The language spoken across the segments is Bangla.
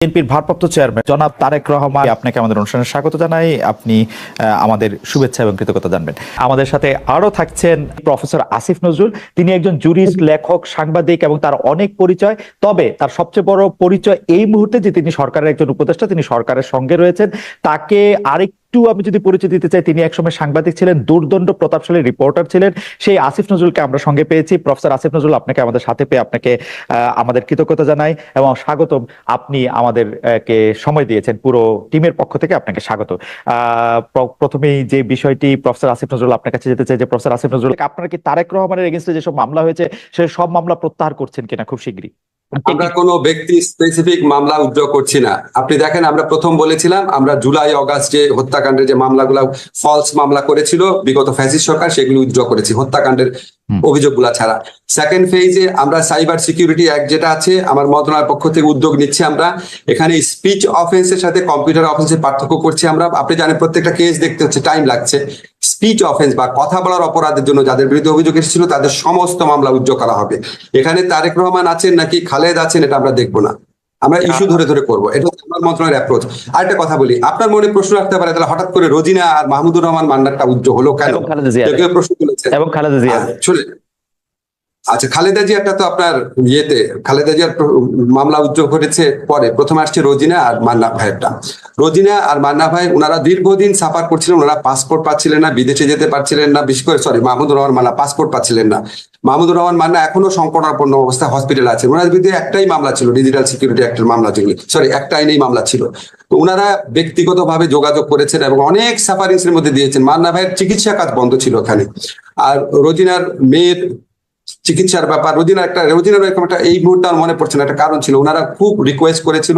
বিএনপির ভারপ্রাপ্ত চেয়ারম্যান জনাব তারেক রহমান, আপনাকে আমাদের অনুষ্ঠানে স্বাগত জানাই। আপনি আমাদের শুভেচ্ছা এবং কৃতজ্ঞতা জানবেন। আমাদের সাথে আরো থাকছেন প্রফেসর আসিফ নজরুল। তিনি একজন জুরিস্ট, লেখক, সাংবাদিক এবং তার অনেক পরিচয়। তবে তার সবচেয়ে বড় পরিচয় এই মুহূর্তে যে তিনি সরকারের একজন উপদেষ্টা, তিনি সরকারের সঙ্গে রয়েছেন। তাকে আরেকটু আমি যদি পরিচয় দিতে চাই, তিনি একসময় সাংবাদিক ছিলেন, দুর্দণ্ড প্রতাপশালী রিপোর্টার ছিলেন। সেই আসিফ নজরুলকে আমরা সঙ্গে পেয়েছি। প্রফেসর আসিফ নজরুল, আপনাকে আমাদের সাথে পেয়ে আপনাকে আমাদের কৃতজ্ঞতা জানাই এবং স্বাগতম। আপনি আমাদেরকে সময় দিয়েছেন, পুরো টিমের পক্ষ থেকে আপনাকে স্বাগত। প্রথমেই যে বিষয়টি প্রফেসর আসিফ নজরুল আপনার কাছে যেতে চাই, যে প্রফেসর আসিফ নজরুল, আপনারা কি তারেক রহমানের এগেইনস্টে যেসব মামলা হয়েছে সে সব মামলা প্রত্যাহার করছেন কিনা খুব শীঘ্রই? আমরা কোনো ব্যক্তি স্পেসিফিক মামলা উইথড্র করছি না। আপনি দেখেন, আমরা প্রথম বলেছিলাম আমরা জুলাই অগাস্ট যে হত্যাকাণ্ডের যে মামলাগুলো ফলস মামলা করেছিল বিগত ফ্যাসিস্ট সরকার, সেগুলো উইথড্র করেছি হত্যাকাণ্ডের অভিযোগগুলা ছাড়া। সেকেন্ড ফেজে আমরা সাইবার সিকিউরিটি অ্যাক্ট যেটা আছে আমার মন্ত্রণালয়ের পক্ষ থেকে উদ্যোগ নিচ্ছি। আমরা এখানে স্পিচ অফেন্সের সাথে কম্পিউটার অফেন্সের পার্থক্য করছি। আমরা, আপনি জানেন, প্রত্যেকটা কেস দেখতে হচ্ছে, টাইম লাগছে। স্পিচ অফেন্স বা কথা বলার অপরাধের জন্য যাদের বিরুদ্ধে অভিযোগ এসেছিল তাদের সমস্ত মামলা উইথড্র করা হবে। এখানে তারেক রহমান আছেন নাকি খালেদ আছেন এটা আমরা দেখবো না, আমরা ইস্যু ধরে ধরে করবো। এটা হচ্ছে আমার মন্ত্রণালয়ের অ্যাপ্রোচ। আরেকটা কথা বলি, আপনার মনে প্রশ্ন রাখতে পারে তাহলে হঠাৎ করে রোজিনা আর মাহমুদুর রহমান মান্নারটা উইথড্র হলো কেন? কেউ প্রশ্ন তুলেছেন এবং খালেদা জিয়া। শুনে, আচ্ছা, খালেদা জিয়াটা তো আপনার খালেদা জিয়ার মামলা উদ্যোগ ঘটেছে পরে। প্রথমে আসছে রোজিনা আর মান্না ভাইয়েরটা। রোজিনা আর মান্না ভাই ওনারা দীর্ঘদিন সাফার করছিলেন, ওনারা পাসপোর্ট পাচ্ছিলেন না, বিদেশে যেতে পারছিলেন না, বিশেষ করে মাহমুদুর রহমান মান্না পাসপোর্ট পাচ্ছিলেন না। মাহমুদুর রহমান মান্না এখনো সংকটাপন্ন অবস্থায় হসপিটালে আছে। ওনার বিরুদ্ধে একটাই মামলা ছিল, ডিজিটাল সিকিউরিটি অ্যাক্টের মামলা, যেগুলি একটা আইনেই মামলা ছিল। তো ওনারা ব্যক্তিগতভাবে যোগাযোগ করেছেন এবং অনেক সাফারিংস এর মধ্যে দিয়েছেন। মান্না ভাইয়ের চিকিৎসা কাজ বন্ধ ছিল ওখানে। আর রোজিনার মেয়ের চিকিৎসার ব্যাপার, রোজিনার এরকম একটা, এই মুহূর্তে আমার মনে পড়ছে না, একটা কারণ ছিল। ওনারা খুব রিকোয়েস্ট করেছিল,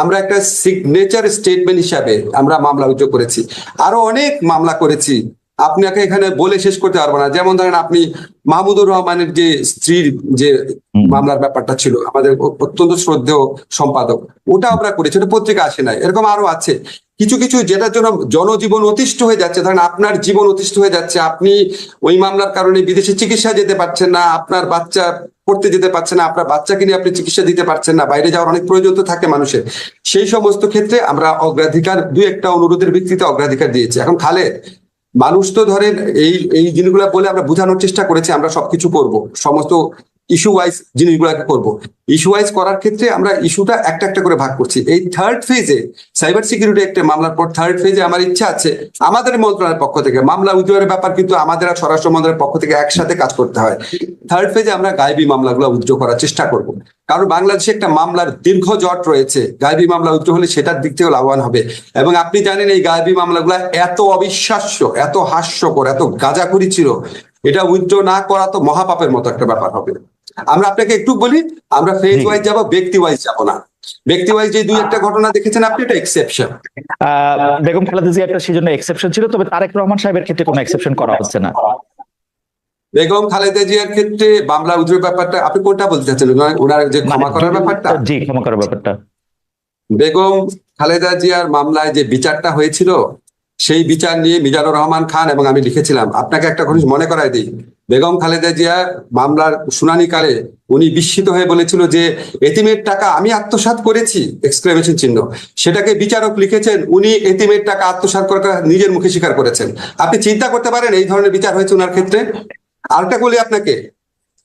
আমরা একটা সিগনেচার স্টেটমেন্ট হিসাবে আমরা মামলা উদ্যোগ করেছি। আরো অনেক মামলা করেছি, আপনাকে এখানে বলে শেষ করতে পারবো না। যেমন ধরেন, আপনি মাহমুদুর রহমানের যে স্ত্রীর যে মামলার ব্যাপারটা ছিল, আমাদের অত্যন্ত শ্রদ্ধেয় সম্পাদক, ওটা আমরা করেছি, ওটা পত্রিকা আসে নাই। এরকম আরো আছে কিছু কিছু, যেটার জন্য জনজীবন অতিষ্ঠ হয়ে যাচ্ছে। ধরেন আপনার জীবন অতিষ্ঠ হয়ে যাচ্ছে, আপনি ওই মামলার কারণে বিদেশে চিকিৎসা যেতে পারছেন না, আপনার বাচ্চা পড়তে যেতে পারছে না, আপনার বাচ্চাকে নিয়ে আপনি চিকিৎসা দিতে পারছেন না, বাইরে যাওয়ার অনেক প্রয়োজন তো থাকে মানুষের। সেই সমস্ত ক্ষেত্রে আমরা অগ্রাধিকার, দুই একটা অনুরোধের ভিত্তিতে অগ্রাধিকার দিয়েছি। এখন খালেদ মানুষ তো ধরেন এই এই জিনিসগুলো বলে আমরা বোঝানোর চেষ্টা করেছি আমরা সবকিছু করব, সমস্ত ইস্যু ওয়াইজ জিনিসগুলোকে করব। ইস্যু ওয়াইজ করার ক্ষেত্রে আমরা ইস্যুটা একটা একটা করে ভাগ করছি। এই থার্ড ফেজে সাইবার সিকিউরিটি একটা মামলার পর থার্ড ফেজে আমার ইচ্ছা আছে আমাদের মন্ত্রণালয়ের পক্ষ থেকে মামলা উদ্ধারের ব্যাপার, কিন্তু আমাদের আর স্বরাষ্ট্র মন্ত্রণালয়ের পক্ষ থেকে একসাথে কাজ করতে হয়। থার্ড ফেজে আমরা গায়েবী মামলাগুলো উদ্ধার করার চেষ্টা করব, কারণ বাংলাদেশে একটা মামলার দীর্ঘ জট রয়েছে। গায়েবী মামলা উদ্ধার হলে সেটার দিক থেকে লাভবান হবে। এবং আপনি জানেন এই গায়েবী মামলাগুলো এত অবিশ্বাস্য, এত হাস্যকর, এত গাঁজাখুরি ছিল, এটা উইথড্র না করা তো মহাপাপের মতো একটা ব্যাপার হবে। আমরা আপনাকে একটু বলি, আমরা ফেজ ওয়াইজ যাবো, ব্যক্তি ওয়াইজ যাবো না। ব্যক্তি ওয়াইজ যে দুই একটা ঘটনা দেখেছেন আপনি, এটা এক্সেপশন। বেগম খালেদা জিয়া একটা সেজন্য এক্সেপশন ছিল, তবে তারেক রহমান সাহেবের ক্ষেত্রে কোনো এক্সেপশন করা হচ্ছে না। বেগম খালেদা জিয়ার ক্ষেত্রে মামলা উদ্ধারের ব্যাপারটা আপনি কোনটা বলতে চাচ্ছেন? ওনার যে ক্ষমা করার ব্যাপারটা? জি, ক্ষমা করার ব্যাপারটা। বেগম খালেদা জিয়ার মামলায় যে বিচারটা হয়েছিল, সেই বিচার নিয়ে মিজানুর রহমান খান এবং আমি লিখেছিলাম। আপনাকে একটা জিনিস মনে করাই দিই, বেগম খালেদা জিয়া মামলার শুনানিকালে উনি বিস্মিত হয়ে বলেছিল যে এতিমের টাকা আমি আত্মসাৎ করেছি, এক্সক্লেমেশন চিহ্ন। সেটাকে বিচারক লিখেছেন উনি এতিমের টাকা আত্মসাৎ করে নিজের মুখে স্বীকার করেছেন। আপনি চিন্তা করতে পারেন এই ধরনের বিচার হয়েছে ওনার ক্ষেত্রে। আরেকটা বলি আপনাকে,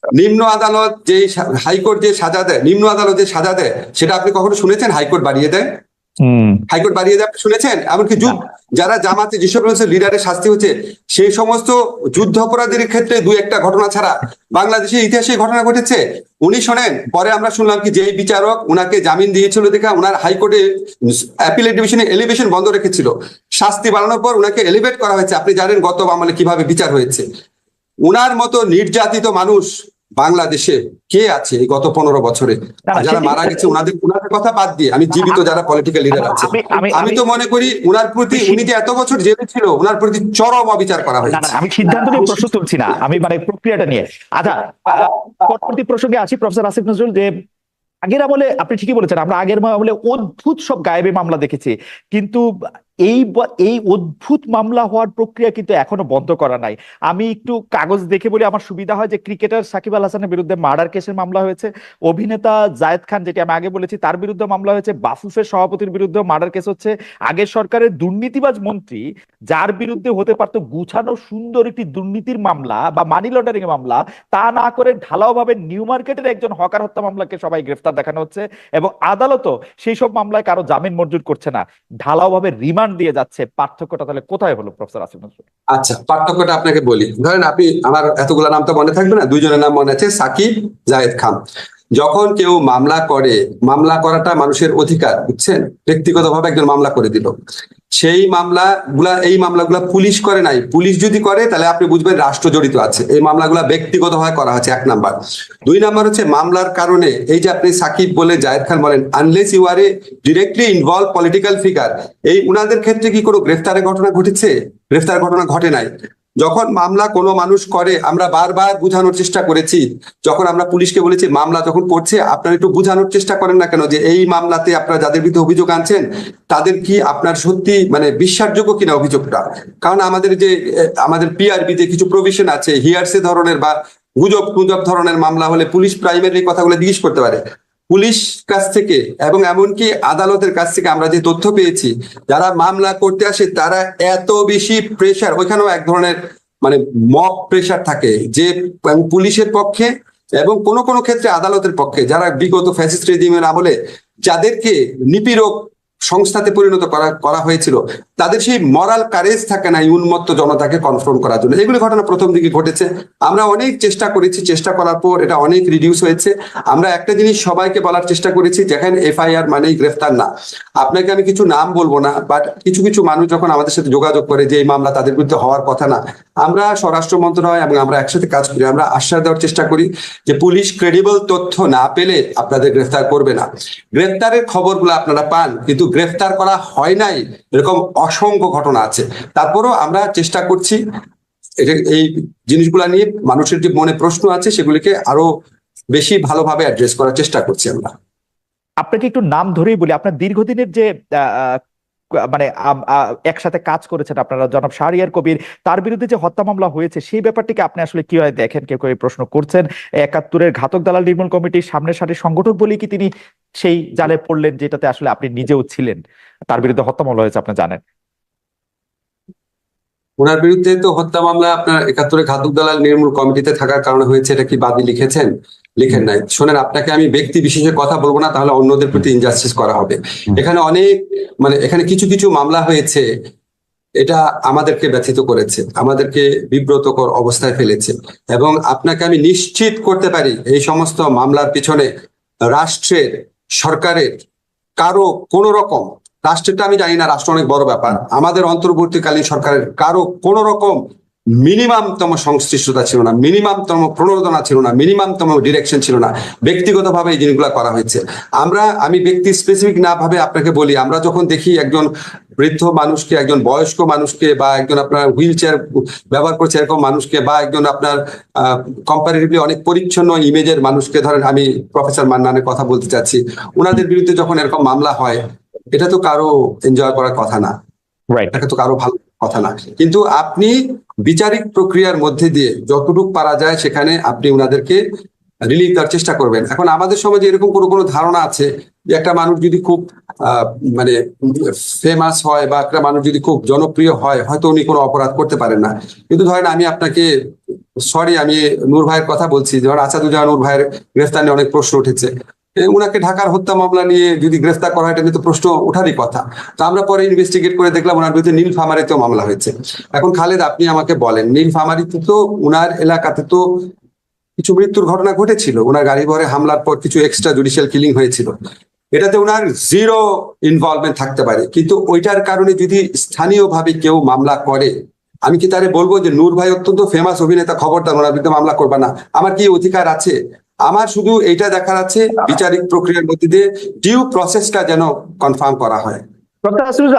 নিম্ন আদালত যে হাইকোর্ট যে সাজা দেয়, নিম্ন আদালত যে সাজা দেয়, সেটা আপনি কখনো শুনেছেন হাইকোর্ট বাড়িয়ে দেয়? হাইকোর্ট বাড়িয়ে দেয় আপনি শুনেছেন? এমনকি যারা জামাতে যেসব লিডারের শাস্তি হচ্ছে, সেই সমস্ত যুদ্ধ অপরাধীর ক্ষেত্রে দুই একটা ঘটনা ছাড়া বাংলাদেশের ইতিহাসে ঘটনা ঘটেছে। উনি শোনেন, পরে আমরা শুনলাম কি যে বিচারক উনাকে জামিন দিয়েছিল দেখে উনার হাইকোর্টে অ্যাপিলেট ডিভিশনে এলিভেশন বন্ধ রেখেছিল। শাস্তি বাড়ানোর পর উনাকে এলিভেট করা হয়েছে। আপনি জানেন গত আমলে কিভাবে বিচার হয়েছে। উনার মতো নির্যাতিত মানুষ বাংলাদেশে কে আছে এই গত 15 বছরে? যারা মারা গেছে ওনাদের কথা বাদ দিয়ে আমি জীবিত যারা পলিটিক্যাল লিডার আছে, আমি তো মনে করি উনার প্রতি, উনি যে এত বছর জেলে ছিল, উনার প্রতি চরম অবিচার করা হয়েছে। আমি সিদ্ধান্ত নিয়ে প্রশ্ন তুলছি না, আমি মানে প্রক্রিয়াটা নিয়ে। আচ্ছা, পরবর্তী প্রসঙ্গে আসি। প্রফেসর আসিফ নজরুল, যে আগের আমলে আপনি ঠিকই বলেছেন, আমরা আগের আমলে অদ্ভুত সব গায়েবী মামলা দেখেছি, কিন্তু এই অদ্ভুত মামলা হওয়ার প্রক্রিয়া কিন্তু এখনো বন্ধ করা নাই। আমি একটু কাগজ দেখে বলি, আমার সুবিধা হয়, যে ক্রিকেটার সাকিব আল হাসানের বিরুদ্ধে মার্ডার কেসের মামলা হয়েছে, অভিনেতা জায়েদ খান, যেটি আমি আগে বলেছি, তার বিরুদ্ধে মামলা হয়েছে, বাফুফের সভাপতির বিরুদ্ধে মার্ডার কেস হচ্ছে, আগের সরকারের দুর্নীতিবাজ মন্ত্রী যার বিরুদ্ধে হতে পারতো গুছানো সুন্দর একটি দুর্নীতির মামলা বা মানি লন্ডারিং এর মামলা, তা না করে ঢালাও ভাবে নিউ মার্কেটের একজন হকার হত্যা মামলাকে সবাই গ্রেফতার দেখানো হচ্ছে, এবং আদালতও সেই সব মামলায় কারো জামিন মঞ্জুর করছে না, ঢালাও ভাবে রিমান্ড দিয়ে যাচ্ছে। পার্থক্যটা তাহলে কোথায় হলো প্রফেসর আসিফ নজরুল? আচ্ছা, পার্থক্যটা আপনাকে বলি। ধরেন আপনি, আমার এতগুলা নাম তো মনে থাকবে না, দুইজনের নাম মনে আছে, সাকিব, জায়েদ খান। যখন কেউ মামলা করে, মামলা করাটা মানুষের অধিকার, বুঝছেন? ব্যক্তিগতভাবে একজন মামলা করে দিল, সেই এই মামলাগুলা পুলিশ করে নাই। পুলিশ যদি করে তাহলে আপনি বুঝবেন রাষ্ট্র জড়িত আছে। এই মামলাগুলা ব্যক্তিগতভাবে করা হচ্ছে, 1 নাম্বার। 2 নাম্বার হচ্ছে মামলার কারণে, এই যে আপনি সাকিব বলে জায়েদ খান বলেন, unless you are a directly involve political figure, এই উনাদের ক্ষেত্রে কি কোনো গ্রেফতারের ঘটনা ঘটেছে? গ্রেফতার ঘটনা ঘটে নাই। যখন মামলা কোনো মানুষ করে, আমরা বারবার বোঝানোর চেষ্টা করেছি, যখন আমরা পুলিশকে বলেছি মামলা যখন করছে আপনারা একটু বোঝানোর চেষ্টা করেন না কেন, যে এই মামলাতে আপনারা যাদের বিরুদ্ধে অভিযোগ আনছেন তাদের কি আপনার সত্যি মানে বিশ্বাসযোগ্য কিনা অভিযোগটা। কারণ আমাদের পিআরবি তে কিছু প্রভিশন আছে, হিয়ারসে ধরনের বা গুজব ধরনের মামলা হলে পুলিশ প্রাইমারি কথাগুলো জিজ্ঞেস করতে পারে। পুলিশ কাছ থেকে এবং এমনকি আদালতের কাছ থেকে আমরা যে তথ্য পেয়েছি, যারা মামলা করতে আসে তারা এত বেশি প্রেশার, ওইখানেও এক ধরনের মানে মব প্রেশার থাকে, যে পুলিশের পক্ষে এবং কোনো কোনো ক্ষেত্রে আদালতের পক্ষে, যারা বিগত ফ্যাসিস্ট রেজিমের আমলে যাদেরকে নিপীড়ক সংস্থাতে পরিণত করা হয়েছিল, তাদের সেই মরাল কারেজ থাকে না এই উন্মত্ত জনতাকে কনফ্রন্ট করার জন্য। এগুলি ঘটনা প্রথম দিকে ঘটেছে। আমরা অনেক চেষ্টা করেছি, চেষ্টা করার পর এটা অনেক রিডিউস হয়েছে। আমরা একটা জিনিস সবাইকে বলার চেষ্টা করেছি, যেখানে এফআইআর মানেই গ্রেফতার না। আপনাকে আমি কিছু নাম বলবো না, বাট কিছু কিছু মানুষ যখন আমাদের সাথে যোগাযোগ করে যে এই মামলা তাদের বিরুদ্ধে হওয়ার কথা না, আমরা স্বরাষ্ট্র মন্ত্রণালয় এবং আমরা একসাথে কাজ করি, আমরা আশ্বাস দেওয়ার চেষ্টা করি যে পুলিশ ক্রেডিবল তথ্য না পেলে আপনাদের গ্রেফতার করবে না। গ্রেফতারের খবরগুলো আপনারা পান, কিন্তু গ্রেফতার করা হয় নাই এরকম অসংখ্য ঘটনা আছে। তারপরও আমরা চেষ্টা করছি এই জিনিসগুলা নিয়ে মানুষের যে মনে প্রশ্ন আছে সেগুলিকে আরো বেশি ভালোভাবে অ্যাড্রেস করার চেষ্টা করছি আমরা। আপনাকে একটু নাম ধরেই বলি, আপনার দীর্ঘদিনের যে মানে একসাথে কাজ করেছেন আপনারা, জনাব শাহরিয়ার কবির, তার বিরুদ্ধে যে হত্যা মামলা হয়েছে সেই ব্যাপারটিকে আপনি আসলে কিভাবে দেখেন? কেউ কেউ প্রশ্ন করছেন 71-এর ঘাতক দালাল নির্মূল কমিটির সামনের সারির সংগঠক বলেই কি তিনি সেই জালে পড়লেন, যেটাতে আসলে আপনি নিজেও ছিলেন? তার বিরুদ্ধে হত্যা মামলা হয়েছে, আপনি জানেন। ওনার বিরুদ্ধে তো হত্যা মামলা আপনার 71-এর ঘাতক দালাল নির্মূল কমিটিতে থাকার কারণে হয়েছে, এটা কি বাদী লিখেছেন? লিখেন নাই। শোনেন, আপনাকে আমি ব্যক্তি বিশেষে কথা বলবো না, তাহলে অন্যদের প্রতি ইনজাস্টিস করা হবে। এখানে অনেক এখানে কিছু কিছু মামলা হয়েছে, এটা আমাদেরকে ব্যথিত করেছে, আমাদেরকে বিব্রতকর অবস্থায় ফেলেছে, এবং আপনাকে আমি নিশ্চিত করতে পারি এই সমস্ত মামলার পিছনে রাষ্ট্রের, সরকারের কারো কোন রকম, রাষ্ট্রটা আমি জানি না, রাষ্ট্র অনেক বড় ব্যাপার, আমাদের অন্তর্বর্তীকালীন সরকারের কারো কোন রকম মিনিমামতম সংশ্লিষ্টতা ছিল না, মিনিমামতম প্রণোদনা ছিল না, মিনিমামতম ডিরেকশন ছিল না। ব্যক্তিগতভাবে এই জিনিসগুলো করা হয়েছে। আমি ব্যক্তি স্পেসিফিক না ভাবে আপনাকে বলি, আমরা যখন দেখি একজন বৃদ্ধ মানুষকে, একজন বয়স্ক মানুষকে, বা একজন আপনার হুইল চেয়ার ব্যবহার করছে এরকম মানুষকে, বা একজন আপনার কম্পারেটিভলি অনেক পরিচ্ছন্ন ইমেজের মানুষকে, ধরেন আমি প্রফেসর মান্নানের কথা বলতে চাচ্ছি, ওনাদের বিরুদ্ধে যখন এরকম মামলা হয়, এটা তো কারো এনজয় করার কথা না, এটা তো কারো ভালো কথা না। কিন্তু আপনি বিচারিক প্রক্রিয়ার মধ্যে দিয়ে যতটুকু পারা যায় সেখানে আপনি ওনাদেরকে রিলিফ দেওয়ার চেষ্টা করবেন। এখন আমাদের সমাজে এরকম কোনো ধারণা আছে যে একটা মানুষ যদি খুব মানে ফেমাস হয়, বা একটা মানুষ যদি খুব জনপ্রিয় হয়, হয়তো উনি কোনো অপরাধ করতে পারেন না। কিন্তু ধরেন আমি আপনাকে, আমি নূর ভাইয়ের কথা বলছি, ধরেন আসাদুজ্জামান নূর ভাইয়ের গ্রেফতার নিয়ে অনেক প্রশ্ন উঠেছে। উনাকে ঢাকার হত্যা মামলা নিয়ে যদি গ্রেফতার করা হয়, এটা নিয়ে তো প্রশ্ন ওঠারই কথা। তো আমরা পরে ইনভেস্টিগেট করে দেখলাম ওনার বিরুদ্ধে নীলফামারীতেও মামলা হয়েছে। এখন খালেদ, আপনি আমাকে বলেন, নীলফামারীতে তো উনার এলাকাতে তো কিছু মৃত্যুর ঘটনা ঘটেছিল, ওনার গাড়ি ভরে হামলার পর কিছু এক্সট্রা জুডিশিয়াল কিলিং হয়েছিল, এটাতে ওনার জিরো ইনভলভমেন্ট থাকতে পারে। কিন্তু ওইটার কারণে যদি স্থানীয়ভাবে কেউ মামলা করে, আমি কি তারে বলবো যে নূর ভাই অত্যন্ত ফেমাস অভিনেতা, খবরদার ওনার বিরুদ্ধে মামলা করবা না? আমার কি অধিকার আছে? আমার শুধু এইটা দেখার আছে বিচারিক প্রক্রিয়ার মধ্যে দিয়ে ডিউ প্রসেসটা যেন কনফার্ম করা হয়।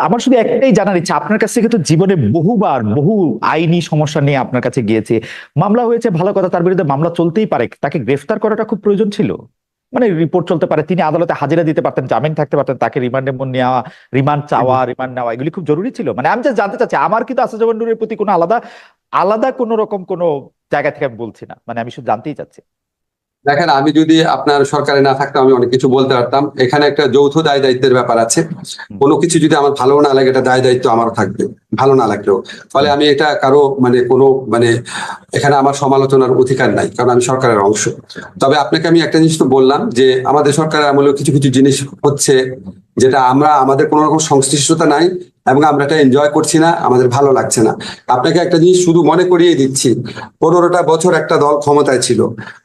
আমার শুধু একটাই জানার ইচ্ছা, আপনার কাছ থেকে তো জীবনে বহু আইনি সমস্যা নিয়ে আপনার কাছে গিয়েছে, মামলা হয়েছে ভালো কথা, তার বিরুদ্ধে মামলা চলতেই পারে, তাকে গ্রেফতার করাটা খুব প্রয়োজন ছিল? মানে রিপোর্ট চলতে পারে, তিনি আদালতে হাজিরা দিতে পারতেন, জামিন থাকতে পারতেন, তাকে রিমান্ডে নেওয়া, রিমান্ড চাওয়া, রিমান্ড নেওয়া এগুলি খুব জরুরি ছিল। মানে আমি just জানতে চাচ্ছি, আমার কিন্তু আসাদুজ্জামান নূরের প্রতি কোনো আলাদা আলাদা কোনো রকম কোনো জায়গা থেকে আমি বলছি না, মানে আমি শুধু জানতেই চাচ্ছি। দেখেন, আমি যদি আপনার সরকারে না থাকতাম আমি অনেক কিছু বলতে পারতাম। এখানে একটা যৌথ দায় দায়িত্বের ব্যাপার আছে। কোনো কিছু যদি আমার ভালো না লাগে, এটা দায় দায়িত্ব আমারও থাকবে, ভালো না লাগলেও। ফলে আমি এটা কারো মানে কোনো মানে এখানে আমার সমালোচনার অধিকার নাই, কারণ আমি সরকারের অংশ। তবে আপনাকে আমি একটা জিনিস তো বললাম যে আমাদের সরকারের আমলেও কিছু কিছু জিনিস হচ্ছে যেটা আমাদের কোনো রকম সংশ্লিষ্টতা নাই এবং আমরা এটা এনজয় করছি না, আমাদের ভালো লাগছে না। আপনাকে একটা জিনিস শুধু মনে করিয়ে দিচ্ছি, 15টা বছর একটা দল ক্ষমতায় ছিল,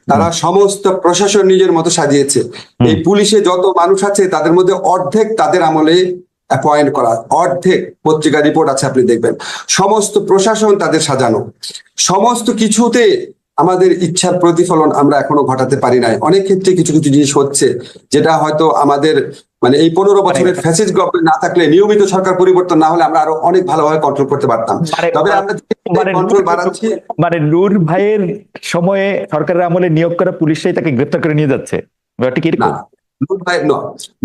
তারা সমস্ত প্রশাসন নিজের মতো সাজিয়েছে। এই পুলিশে যত মানুষ আছে তাদের মধ্যে অর্ধেক তাদের আমলে অ্যাপয়েন্ট করা, অর্ধেক পত্রিকা রিপোর্ট আছে, আপনি দেখবেন সমস্ত প্রশাসন তাদের সাজানো। সমস্ত কিছুতে আমাদের ইচ্ছার প্রতিফলন আমরা এখনো ঘটাতে পারি নাই। অনেক ক্ষেত্রে কিছু কিছু জিনিস হচ্ছে যেটা হয়তো আমাদের মানে এই 15 বছরের ফ্যাসিস্ট গভর্নমেন্ট না থাকলে, নিয়মিত সরকার পরিবর্তন না হলে আমরা আরো অনেক ভালোভাবে কন্ট্রোল করতে পারতাম। তবে আমরা কন্ট্রোল বাড়াচ্ছি। মানে নূর ভাইয়ের সময়ে সরকারের আমলে নিয়োগ করা পুলিশরাই তাকে গ্রেপ্তার করে নিয়ে যাচ্ছে, ব্যাপারটা কি না, এরকম?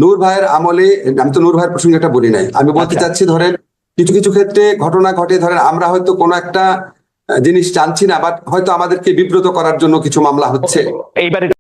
নূর ভাইয়ের আমলে, আমি তো নূর ভাইয়ের প্রসঙ্গে একটা বলি নাই, আমি বলতে আচ্ছা। চাচ্ছি ধরেন কিছু কিছু ক্ষেত্রে ঘটনা ঘটে, ধরেন আমরা হয়তো কোনো একটা জিনিস জানছি না, বাট হয়তো আমাদেরকে বিব্রত করার জন্য কিছু মামলা হচ্ছে। এইবারে